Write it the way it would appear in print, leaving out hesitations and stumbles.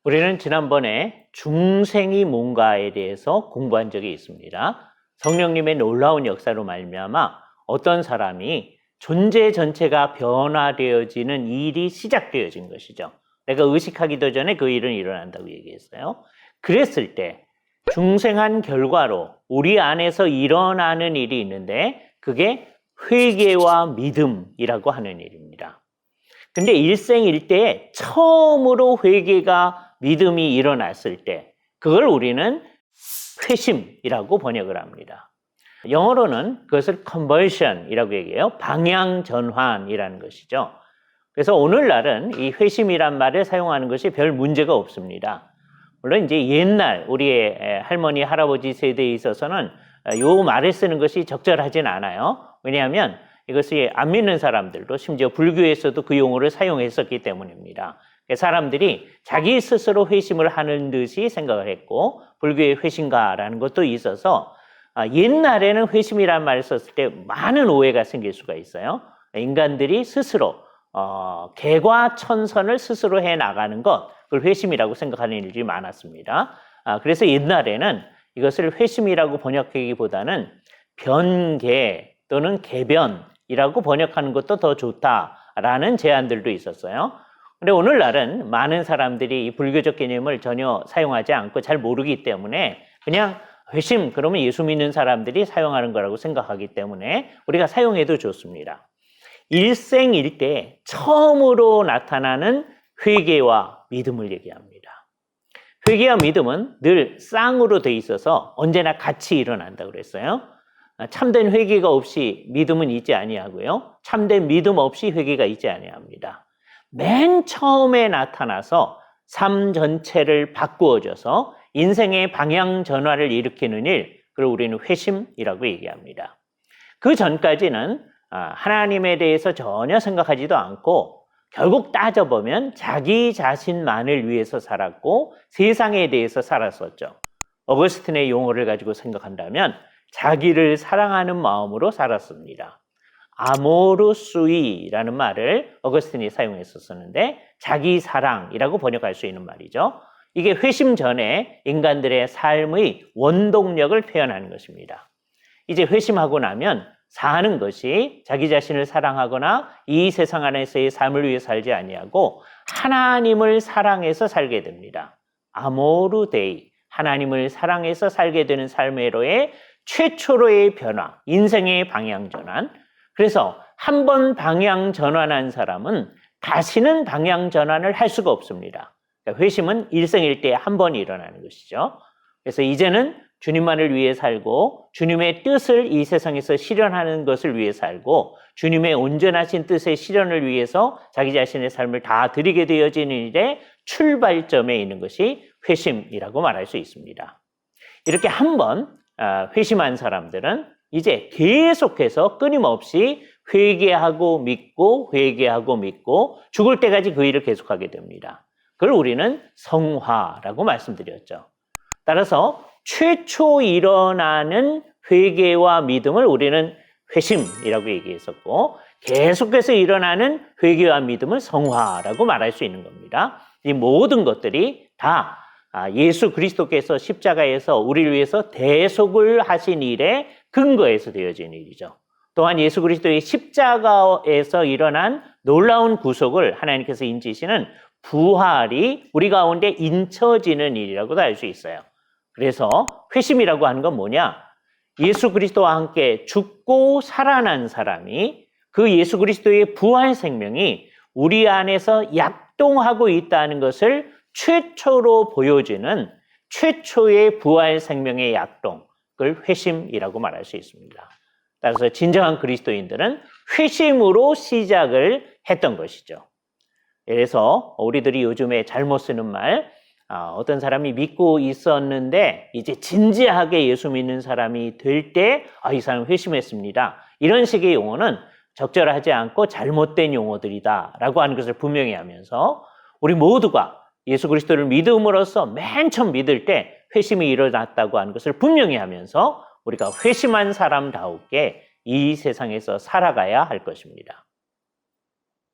우리는 지난번에 중생이 뭔가에 대해서 공부한 적이 있습니다. 성령님의 놀라운 역사로 말미암아 어떤 사람이 존재 전체가 변화되어지는 일이 시작되어진 것이죠. 내가 의식하기도 전에 그 일은 일어난다고 얘기했어요. 그랬을 때 중생한 결과로 우리 안에서 일어나는 일이 있는데 그게 회개와 믿음이라고 하는 일입니다. 근데 일생일대에 처음으로 회개가 믿음이 일어났을 때 그걸 우리는 회심이라고 번역을 합니다. 영어로는 그것을 conversion이라고 얘기해요. 방향 전환이라는 것이죠. 그래서 오늘날은 이 회심이란 말을 사용하는 것이 별 문제가 없습니다. 물론 이제 옛날 우리의 할머니, 할아버지 세대에 있어서는 이 말을 쓰는 것이 적절하진 않아요. 왜냐하면 이것이 안 믿는 사람들도 심지어 불교에서도 그 용어를 사용했었기 때문입니다. 사람들이 자기 스스로 회심을 하는 듯이 생각을 했고 불교의 회심가라는 것도 있어서 옛날에는 회심이라는 말을 썼을 때 많은 오해가 생길 수가 있어요. 인간들이 스스로 개과천선을 스스로 해나가는 것, 그걸 회심이라고 생각하는 일들이 많았습니다. 그래서 옛날에는 이것을 회심이라고 번역하기보다는 변개 또는 개변이라고 번역하는 것도 더 좋다라는 제안들도 있었어요. 근데 오늘날은 많은 사람들이 이 불교적 개념을 전혀 사용하지 않고 잘 모르기 때문에 그냥 회심, 그러면 예수 믿는 사람들이 사용하는 거라고 생각하기 때문에 우리가 사용해도 좋습니다. 일생일대에 처음으로 나타나는 회개와 믿음을 얘기합니다. 회개와 믿음은 늘 쌍으로 돼 있어서 언제나 같이 일어난다고 그랬어요. 참된 회개가 없이 믿음은 있지 아니하고요. 참된 믿음 없이 회개가 있지 아니합니다. 맨 처음에 나타나서 삶 전체를 바꾸어줘서 인생의 방향 전환을 일으키는 일, 그걸 우리는 회심이라고 얘기합니다. 그 전까지는 하나님에 대해서 전혀 생각하지도 않고 결국 따져보면 자기 자신만을 위해서 살았고 세상에 대해서 살았었죠. 어거스틴의 용어를 가지고 생각한다면 자기를 사랑하는 마음으로 살았습니다. 아모르 수이라는 말을 어거스틴이 사용했었는데 자기 사랑이라고 번역할 수 있는 말이죠. 이게 회심 전에 인간들의 삶의 원동력을 표현하는 것입니다. 이제 회심하고 나면 사는 것이 자기 자신을 사랑하거나 이 세상 안에서의 삶을 위해 살지 아니하고 하나님을 사랑해서 살게 됩니다. 아모르 데이, 하나님을 사랑해서 살게 되는 삶으로의 최초로의 변화, 인생의 방향 전환. 그래서 한 번 방향 전환한 사람은 다시는 방향 전환을 할 수가 없습니다. 그러니까 회심은 일생일대에 한 번 일어나는 것이죠. 그래서 이제는 주님만을 위해 살고 주님의 뜻을 이 세상에서 실현하는 것을 위해 살고 주님의 온전하신 뜻의 실현을 위해서 자기 자신의 삶을 다 드리게 되어지는 일의 출발점에 있는 것이 회심이라고 말할 수 있습니다. 이렇게 한 번 회심한 사람들은 이제 계속해서 끊임없이 회개하고 믿고 회개하고 믿고 죽을 때까지 그 일을 계속하게 됩니다. 그걸 우리는 성화라고 말씀드렸죠. 따라서 최초 일어나는 회개와 믿음을 우리는 회심이라고 얘기했었고 계속해서 일어나는 회개와 믿음을 성화라고 말할 수 있는 겁니다. 이 모든 것들이 다 예수 그리스도께서 십자가에서 우리를 위해서 대속을 하신 일의 근거에서 되어진 일이죠. 또한 예수 그리스도의 십자가에서 일어난 놀라운 구속을 하나님께서 인치시는 부활이 우리 가운데 인쳐지는 일이라고도 알 수 있어요. 그래서 회심이라고 하는 건 뭐냐? 예수 그리스도와 함께 죽고 살아난 사람이 그 예수 그리스도의 부활 생명이 우리 안에서 약동하고 있다는 것을 최초로 보여지는 최초의 부활 생명의 약동, 그걸 회심이라고 말할 수 있습니다. 따라서 진정한 그리스도인들은 회심으로 시작을 했던 것이죠. 그래서 우리들이 요즘에 잘못 쓰는 말, 어떤 사람이 믿고 있었는데 이제 진지하게 예수 믿는 사람이 될 때 이 사람 회심했습니다. 이런 식의 용어는 적절하지 않고 잘못된 용어들이다라고 하는 것을 분명히 하면서 우리 모두가 예수 그리스도를 믿음으로써 맨 처음 믿을 때 회심이 일어났다고 하는 것을 분명히 하면서 우리가 회심한 사람다우게 이 세상에서 살아가야 할 것입니다.